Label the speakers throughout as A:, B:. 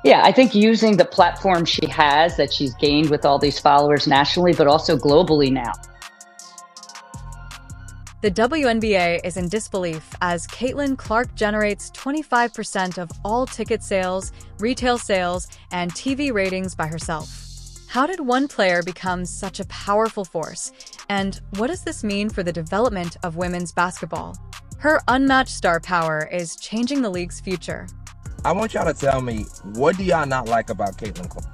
A: Yeah, I think using the platform she has that she's gained with all these followers nationally, but also globally now.
B: The WNBA is in disbelief as Caitlin Clark generates 25% of all ticket sales, retail sales, and TV ratings by herself. How did one player become such a powerful force? And what does this mean for the development of women's basketball? Her unmatched star power is changing the league's future.
C: I want y'all to tell me, what do y'all not like about Caitlin Clark?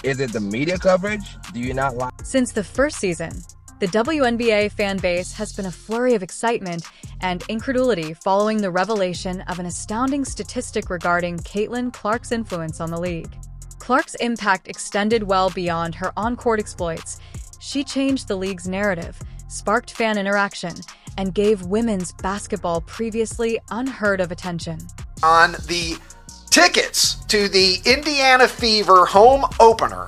C: Is it the media coverage? Do you not like?
B: Since the first season, the WNBA fan base has been a flurry of excitement and incredulity following the revelation of an astounding statistic regarding Caitlin Clark's influence on the league. Clark's impact extended well beyond her on-court exploits. She changed the league's narrative, sparked fan interaction, and gave women's basketball previously unheard of attention.
D: On the tickets to the Indiana Fever home opener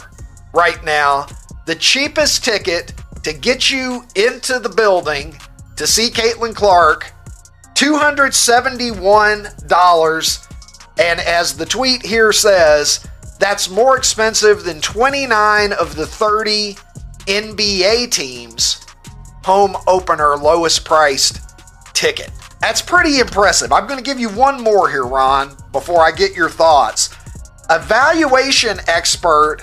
D: right now, the cheapest ticket to get you into the building to see Caitlin Clark, $271. And as the tweet here says, that's more expensive than 29 of the 30 NBA teams' home opener lowest priced ticket. That's pretty impressive. I'm going to give you one more here, Ron, before I get your thoughts. A valuation expert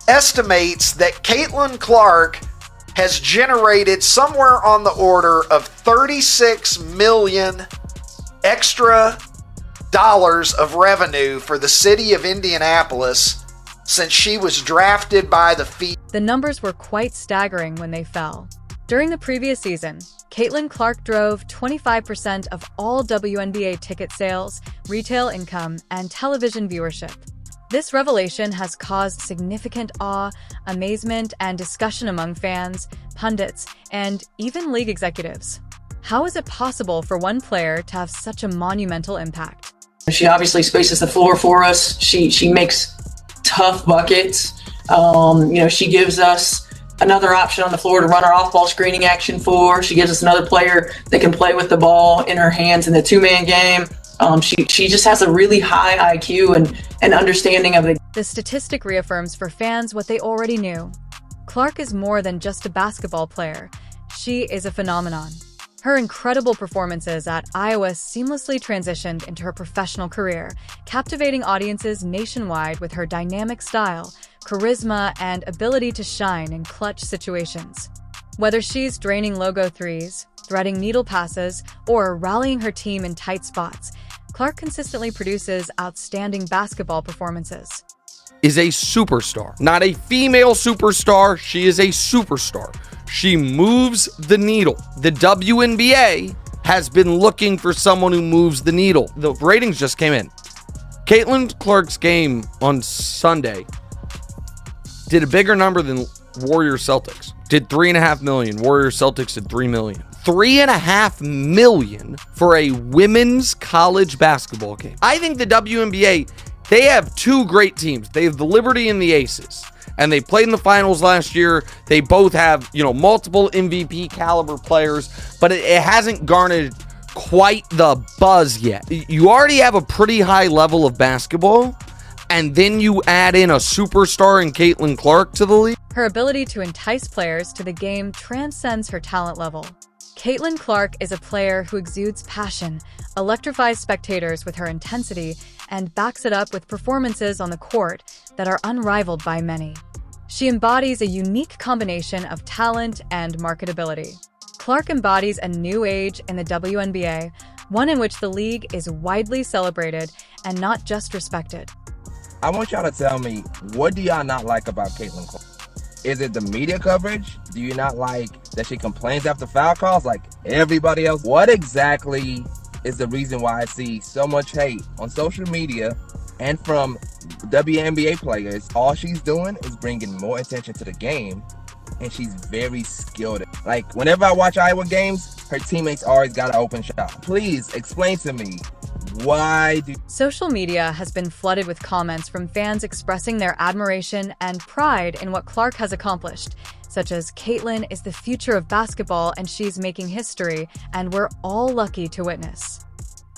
D: estimates that Caitlin Clark has generated somewhere on the order of 36 million extra dollars of revenue for the city of Indianapolis since she was drafted by the Fever.
B: The numbers were quite staggering when they fell. During the previous season, Caitlin Clark drove 25% of all WNBA ticket sales, retail income, and television viewership. This revelation has caused significant awe, amazement, and discussion among fans, pundits, and even league executives. How is it possible for one player to have such a monumental impact?
E: She obviously spaces the floor for us. She makes tough buckets. She gives us another option on the floor to run our off-ball screening action for. She gives us another player that can play with the ball in her hands in the two-man game. She just has a really high IQ and understanding of it.
B: The statistic reaffirms for fans what they already knew. Clark is more than just a basketball player. She is a phenomenon. Her incredible performances at Iowa seamlessly transitioned into her professional career, captivating audiences nationwide with her dynamic style, charisma, and ability to shine in clutch situations. Whether she's draining logo threes, threading needle passes, or rallying her team in tight spots, Clark consistently produces outstanding basketball performances.
F: Is a superstar. Not a female superstar, she is a superstar. She moves the needle. The WNBA has been looking for someone who moves the needle. The ratings just came in. Caitlin Clark's game on Sunday did a bigger number than Warriors Celtics. Did 3.5 million. Warriors Celtics did 3 million. 3.5 million for a women's college basketball game. I think the WNBA, they have two great teams. They have the Liberty and the Aces. And they played in the finals last year. They both have, multiple MVP caliber players, but it hasn't garnered quite the buzz yet. You already have a pretty high level of basketball, and then you add in a superstar in Caitlin Clark to the league.
B: Her ability to entice players to the game transcends her talent level. Caitlin Clark is a player who exudes passion, electrifies spectators with her intensity, and backs it up with performances on the court that are unrivaled by many. She embodies a unique combination of talent and marketability. Clark embodies a new age in the WNBA, one in which the league is widely celebrated and not just respected.
C: I want y'all to tell me, what do y'all not like about Caitlin Clark? Is it the media coverage? Do you not like that she complains after foul calls like everybody else? What exactly is the reason why I see so much hate on social media and from WNBA players? All she's doing is bringing more attention to the game, and she's very skilled. Like, whenever I watch Iowa games, her teammates always got an open shot. Please explain to me, why do...
B: Social media has been flooded with comments from fans expressing their admiration and pride in what Clark has accomplished, such as Caitlin is the future of basketball and she's making history, and we're all lucky to witness.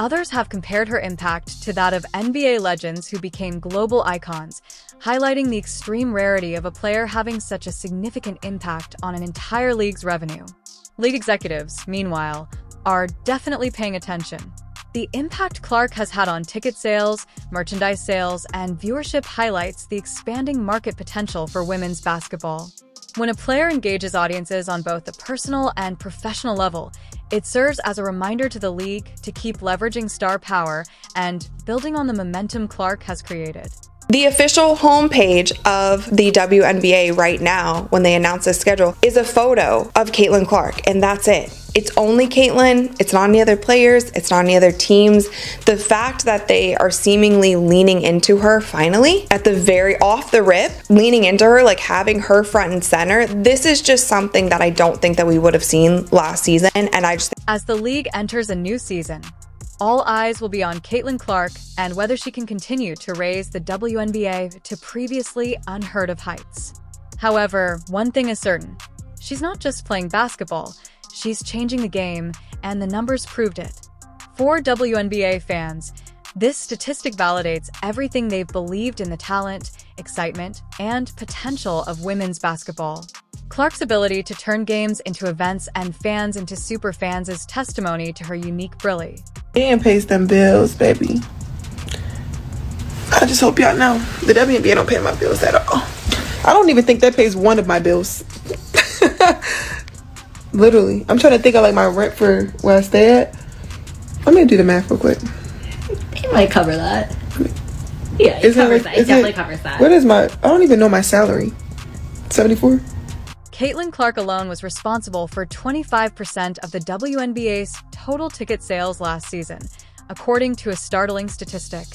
B: Others have compared her impact to that of NBA legends who became global icons, highlighting the extreme rarity of a player having such a significant impact on an entire league's revenue. League executives, meanwhile, are definitely paying attention. The impact Clark has had on ticket sales, merchandise sales, and viewership highlights the expanding market potential for women's basketball. When a player engages audiences on both a personal and professional level, it serves as a reminder to the league to keep leveraging star power and building on the momentum Clark has created.
G: The official homepage of the WNBA right now, when they announce this schedule, is a photo of Caitlin Clark, and that's it. It's only Caitlin. It's not any other players. It's not any other teams. The fact that they are seemingly leaning into her finally, at the very off the rip, leaning into her, like having her front and center, this is just something that I don't think that we would have seen last season, and I just think
B: as the league enters a new season, all eyes will be on Caitlin Clark and whether she can continue to raise the WNBA to previously unheard of heights. However, one thing is certain. She's not just playing basketball, she's changing the game, and the numbers proved it. For WNBA fans, this statistic validates everything they've believed in the talent, excitement, and potential of women's basketball. Clark's ability to turn games into events and fans into superfans is testimony to her unique brilliance.
H: And pays them bills, baby. I just hope y'all know the WNBA don't pay my bills at all. I don't even think that pays one of my bills. Literally. I'm trying to think of like my rent for where I stay at. Let me do the math real quick.
I: It might cover that. Yeah, it covers that. It definitely covers that.
H: What is my, I don't even know my salary. 74?
B: Caitlin Clark alone was responsible for 25% of the WNBA's total ticket sales last season, according to a startling statistic.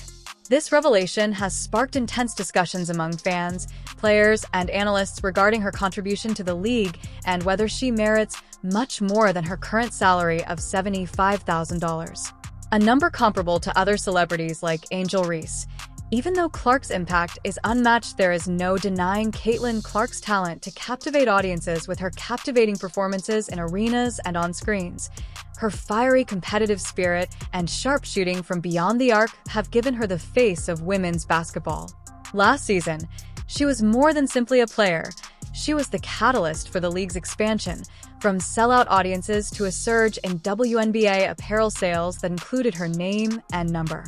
B: This revelation has sparked intense discussions among fans, players, and analysts regarding her contribution to the league and whether she merits much more than her current salary of $75,000. A number comparable to other celebrities like Angel Reese. Even though Clark's impact is unmatched, there is no denying Caitlin Clark's talent to captivate audiences with her captivating performances in arenas and on screens. Her fiery competitive spirit and sharp shooting from beyond the arc have given her the face of women's basketball. Last season, she was more than simply a player. She was the catalyst for the league's expansion, from sellout audiences to a surge in WNBA apparel sales that included her name and number.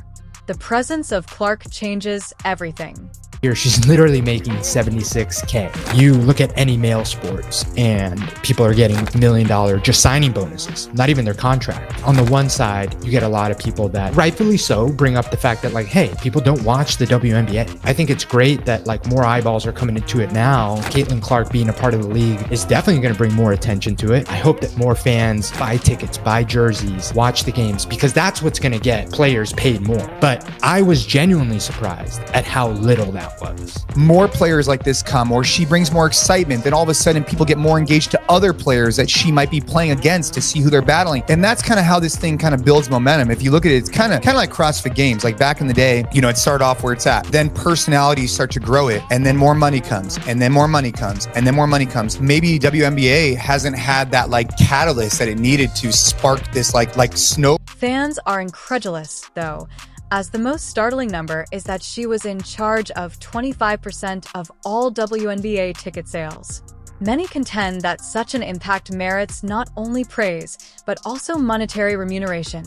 B: The presence of Clark changes everything.
J: Here, she's literally making $76K. You look at any male sports and people are getting $1 million just signing bonuses, not even their contract. On the one side, you get a lot of people that rightfully so bring up the fact that like, hey, people don't watch the WNBA. I think it's great that like more eyeballs are coming into it now. Caitlin Clark being a part of the league is definitely going to bring more attention to it. I hope that more fans buy tickets, buy jerseys, watch the games, because that's what's going to get players paid more. But I was genuinely surprised at how little that was.
K: More players like this come, or she brings more excitement, then all of a sudden people get more engaged to other players that she might be playing against to see who they're battling. And that's kind of how this thing kind of builds momentum. If you look at it, it's kind of like CrossFit Games. Like back in the day, you know, it started off where it's at. Then personalities start to grow it, and then more money comes, and then more money comes, and then more money comes. Maybe WNBA hasn't had that like catalyst that it needed to spark this like snow.
B: Fans are incredulous, though, as the most startling number is that she was in charge of 25% of all WNBA ticket sales. Many contend that such an impact merits not only praise, but also monetary remuneration.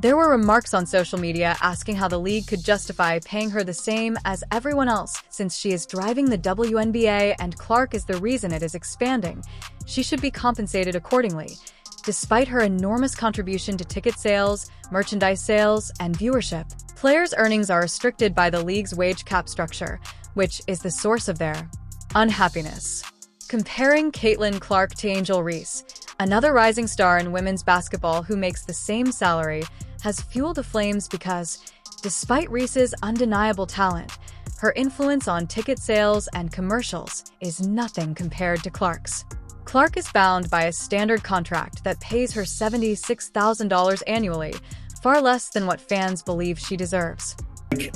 B: There were remarks on social media asking how the league could justify paying her the same as everyone else, since she is driving the WNBA and Clark is the reason it is expanding. She should be compensated accordingly. Despite her enormous contribution to ticket sales, merchandise sales, and viewership, players' earnings are restricted by the league's wage cap structure, which is the source of their unhappiness. Comparing Caitlin Clark to Angel Reese, another rising star in women's basketball who makes the same salary, has fueled the flames because, despite Reese's undeniable talent, her influence on ticket sales and commercials is nothing compared to Clark's. Clark is bound by a standard contract that pays her $76,000 annually, far less than what fans believe she deserves.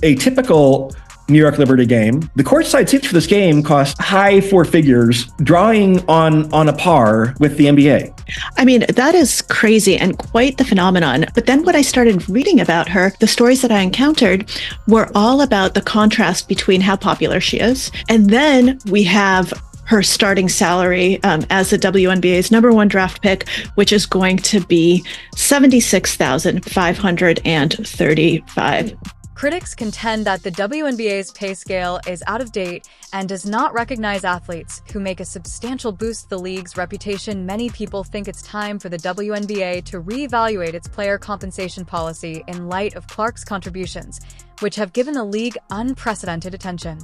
L: A typical New York Liberty game. The courtside seats for this game cost high four figures, drawing on a par with the NBA.
M: I mean, that is crazy and quite the phenomenon. But then when I started reading about her, the stories that I encountered were all about the contrast between how popular she is. And then we have her starting salary as the WNBA's #1 draft pick, which is going to be $76,535.
B: Critics contend that the WNBA's pay scale is out of date and does not recognize athletes who make a substantial boost to the league's reputation. Many people think it's time for the WNBA to reevaluate its player compensation policy in light of Clark's contributions, which have given the league unprecedented attention.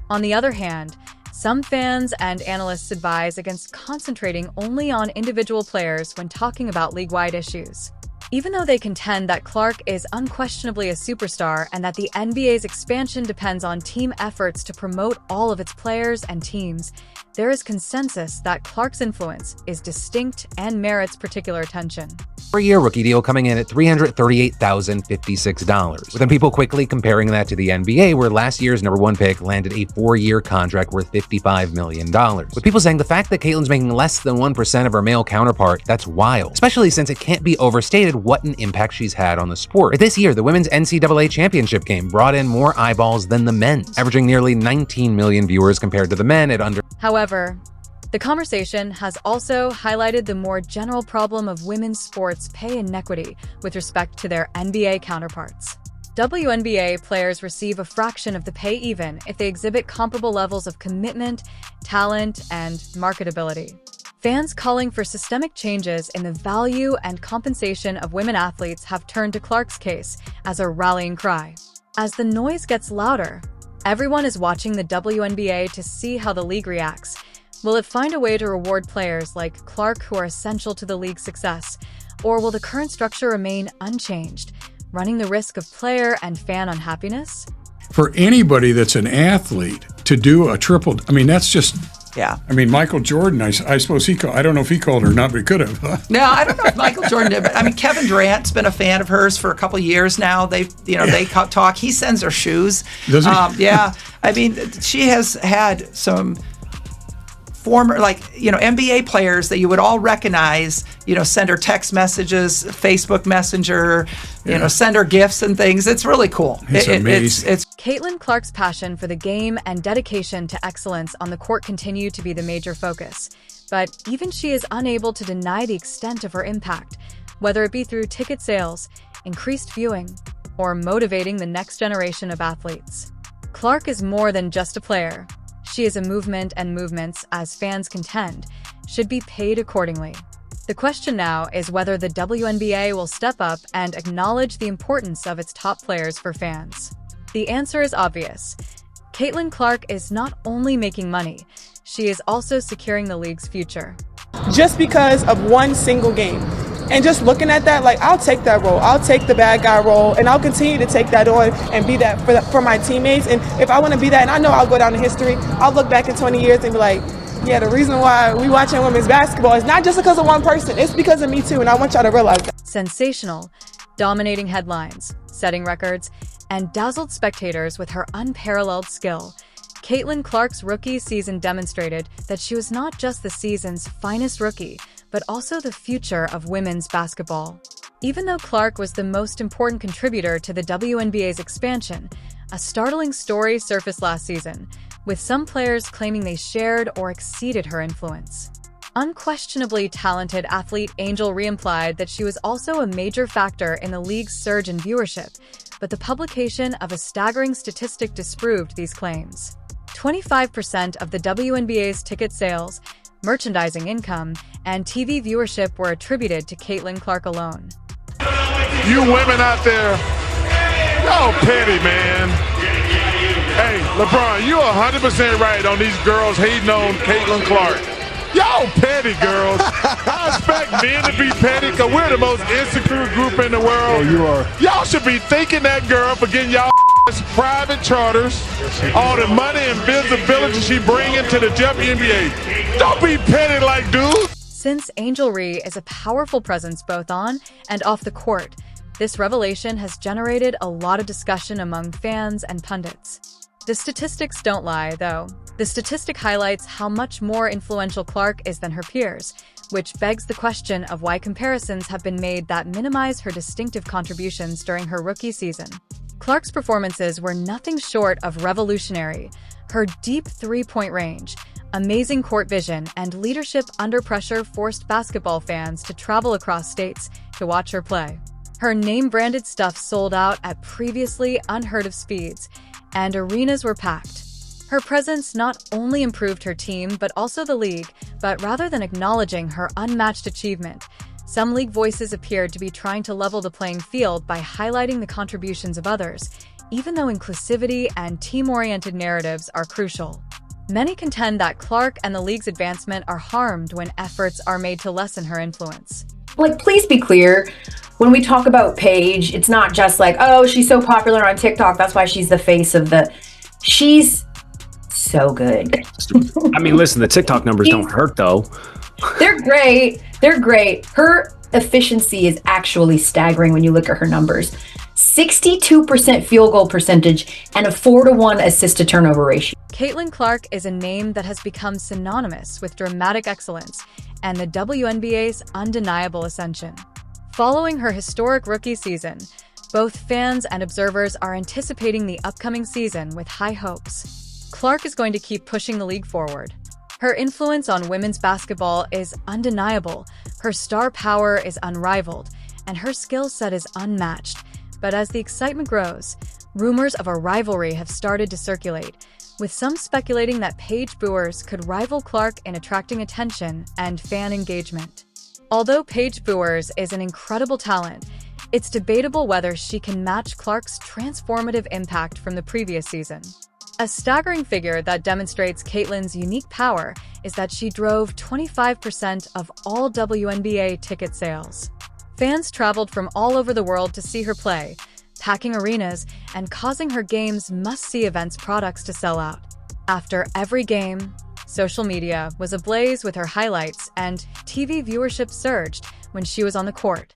B: On the other hand, some fans and analysts advise against concentrating only on individual players when talking about league-wide issues. Even though they contend that Clark is unquestionably a superstar and that the NBA's expansion depends on team efforts to promote all of its players and teams, there is consensus that Clark's influence is distinct and merits particular attention.
N: Per-year rookie deal coming in at $338,056, with then people quickly comparing that to the NBA, where last year's #1 pick landed a 4-year contract worth $55 million. With people saying the fact that Caitlin's making less than 1% of her male counterpart, that's wild, especially since it can't be overstated what an impact she's had on the sport. This year, the women's NCAA championship game brought in more eyeballs than the men's, averaging nearly 19 million viewers compared to the men at under.
B: However, the conversation has also highlighted the more general problem of women's sports pay inequity with respect to their NBA counterparts. WNBA players receive a fraction of the pay even if they exhibit comparable levels of commitment, talent, and marketability. Fans calling for systemic changes in the value and compensation of women athletes have turned to Clark's case as a rallying cry. As the noise gets louder, everyone is watching the WNBA to see how the league reacts. Will it find a way to reward players like Clark who are essential to the league's success? Or will the current structure remain unchanged, running the risk of player and fan unhappiness?
O: For anybody that's an athlete to do a triple, I mean, that's just,
P: yeah.
O: I mean, Michael Jordan, I suppose he called, I don't know if he called her or not, but he could have.
P: No, I don't know if Michael Jordan did, but I mean, Kevin Durant's been a fan of hers for a couple of years now. They talk. He sends her shoes.
O: Does he?
P: Yeah. I mean, she has had some former, NBA players that you would all recognize, send her text messages, Facebook Messenger, send her gifts and things. It's really cool.
O: It's amazing.
P: It's
B: Caitlin Clark's passion for the game and dedication to excellence on the court continue to be the major focus. But even she is unable to deny the extent of her impact, whether it be through ticket sales, increased viewing, or motivating the next generation of athletes. Clark is more than just a player. She is a movement, and movements, as fans contend, should be paid accordingly. The question now is whether the WNBA will step up and acknowledge the importance of its top players for fans. The answer is obvious. Caitlin Clark is not only making money, she is also securing the league's future.
H: Just because of one single game. And just looking at that, I'll take that role. I'll take the bad guy role, and I'll continue to take that on and be that for my teammates. And if I want to be that, and I know I'll go down in history, I'll look back in 20 years and be like, yeah, the reason why we watching women's basketball is not just because of one person. It's because of me too, and I want y'all to realize that.
B: Sensational, dominating headlines, setting records, and dazzled spectators with her unparalleled skill. Caitlin Clark's rookie season demonstrated that she was not just the season's finest rookie, but also the future of women's basketball. Even though Clark was the most important contributor to the WNBA's expansion, a startling story surfaced last season, with some players claiming they shared or exceeded her influence. Unquestionably talented athlete Angel implied that she was also a major factor in the league's surge in viewership, but the publication of a staggering statistic disproved these claims. 25% of the WNBA's ticket sales, merchandising income, and TV viewership were attributed to Caitlin Clark alone.
Q: You women out there, y'all petty, man. Hey, LeBron, you 100% right on these girls hating on Caitlin Clark. Y'all petty, girls. I expect men to be petty because we're the most insecure group in the world.
O: Oh, you are.
Q: Y'all should be thanking that girl for getting y'all private charters, all the money and visibility she bringing to the WNBA. Don't be petty like dudes.
B: Since Angel is a powerful presence both on and off the court, this revelation has generated a lot of discussion among fans and pundits. The statistics don't lie, though. The statistic highlights how much more influential Clark is than her peers, which begs the question of why comparisons have been made that minimize her distinctive contributions during her rookie season. Clark's performances were nothing short of revolutionary. Her deep three-point range, amazing court vision, and leadership under pressure forced basketball fans to travel across states to watch her play. Her name-branded stuff sold out at previously unheard-of speeds, and arenas were packed. Her presence not only improved her team but also the league, but rather than acknowledging her unmatched achievement, some league voices appeared to be trying to level the playing field by highlighting the contributions of others, even though inclusivity and team-oriented narratives are crucial. Many contend that Clark and the league's advancement are harmed when efforts are made to lessen her influence.
R: Please be clear. When we talk about Paige, it's not just like, oh, she's so popular on TikTok, that's why she's the face of the... She's so good.
S: I mean, listen, the TikTok numbers don't hurt, though.
R: They're great. They're great. Her efficiency is actually staggering when you look at her numbers. 62% field goal percentage and a 4-to-1 assist to turnover ratio.
B: Caitlin Clark is a name that has become synonymous with dramatic excellence and the WNBA's undeniable ascension. Following her historic rookie season, both fans and observers are anticipating the upcoming season with high hopes. Clark is going to keep pushing the league forward. Her influence on women's basketball is undeniable, her star power is unrivaled, and her skill set is unmatched. But as the excitement grows, rumors of a rivalry have started to circulate, with some speculating that Paige Buers could rival Clark in attracting attention and fan engagement. Although Paige Buers is an incredible talent, it's debatable whether she can match Clark's transformative impact from the previous season. A staggering figure that demonstrates Caitlin's unique power is that she drove 25% of all WNBA ticket sales. Fans traveled from all over the world to see her play, packing arenas and causing her game's must-see events products to sell out. After every game, social media was ablaze with her highlights, and TV viewership surged when she was on the court.